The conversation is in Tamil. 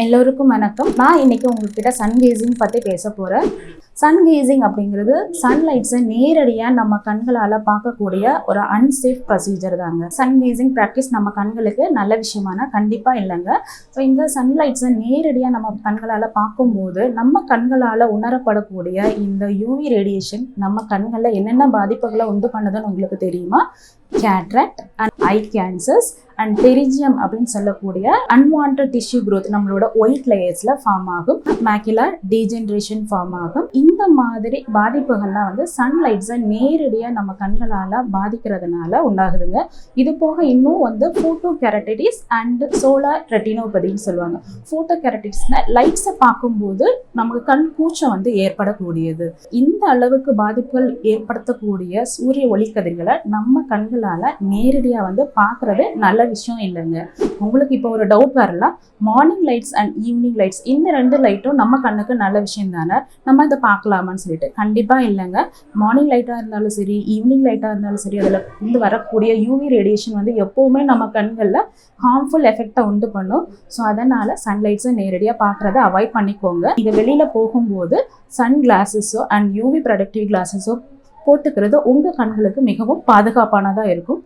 எல்லோருக்கும் வணக்கம். நான் இன்னைக்கு உங்ககிட்ட சன் கேசிங் பற்றி பேச போகிறேன். சன் கேசிங் அப்படிங்கிறது சன்லைட்ஸை நேரடியாக நம்ம கண்களால் பார்க்கக்கூடிய ஒரு அன்சேஃப் ப்ரொசீஜர் தாங்க. சன் கேசிங் ப்ராக்டிஸ் நம்ம கண்களுக்கு நல்ல விஷயமான கண்டிப்பாக இல்லைங்க. ஸோ இந்த சன்லைட்ஸை நேரடியாக நம்ம கண்களால் பார்க்கும்போது நம்ம கண்களால் உணரப்படக்கூடிய இந்த யூவி ரேடியேஷன் நம்ம கண்களில் என்னென்ன பாதிப்புகளை உண்டு பண்ணுதுன்னு உங்களுக்கு தெரியுமா? Cataract and eye cancers and pterygium அப்படின்னு சொல்லக்கூடிய அன்வான்ட் டிஷ்யூ growth நம்மளோட ஒயிட் லேயர்ஸில் ஃபார்ம் ஆகும். மேக்குலர் டீஜென்ரேஷன் ஃபார்ம் ஆகும். இந்த மாதிரி பாதிப்புகள்லாம் வந்து சன்லைட்ஸை நேரடியாக நம்ம கண்களால் பாதிக்கிறதுனால உண்டாகுதுங்க. இது போக இன்னும் வந்து ஃபோட்டோ கெரட்டிடிஸ் அண்ட் சோலார் ரெட்டினோபதின்னு சொல்லுவாங்க. ஃபோட்டோ கெரட்டிடிஸ்னால் லைட்ஸை பார்க்கும்போது நமக்கு கண் கூச்சம் வந்து ஏற்படக்கூடியது. இந்த அளவுக்கு பாதிப்புகள் ஏற்படுத்தக்கூடிய சூரிய ஒளிக்கதிர்களை நம்ம கண்களால் நேரடியாக வந்து பார்க்குறது நல்ல விஷயம் இல்லைங்க. உங்களுக்கு இப்போ ஒரு டவுட் வரலாம், morning lights and evening lights இந்த ரெண்டு லைட்டும் நம்ம கண்ணுக்கு நல்ல விஷயம் தானே, நம்ம இதை பார்க்கலாமான்னு சொல்லிட்டு. கண்டிப்பாக இல்லைங்க. மார்னிங் லைட்டாக இருந்தாலும் சரி, ஈவினிங் லைட்டாக இருந்தாலும் சரி, அதில் இருந்து வரக்கூடிய யூவி ரேடியேஷன் வந்து எப்போவுமே நம்ம கண்களில் ஹார்ம்ஃபுல் எஃபெக்டை உண்டு பண்ணும். ஸோ அதனால் சன்லைட்ஸை நேரடியாக பார்க்குறத அவாய்ட் பண்ணிக்கோங்க. இது வெளியில் போகும்போது சன் கிளாஸஸோ அண்ட் யூவி ப்ரொடக்டிவ் கிளாஸஸோ போட்டுக்கிறது உங்கள் கண்களுக்கு மிகவும் பாதுகாப்பானதாக இருக்கும்.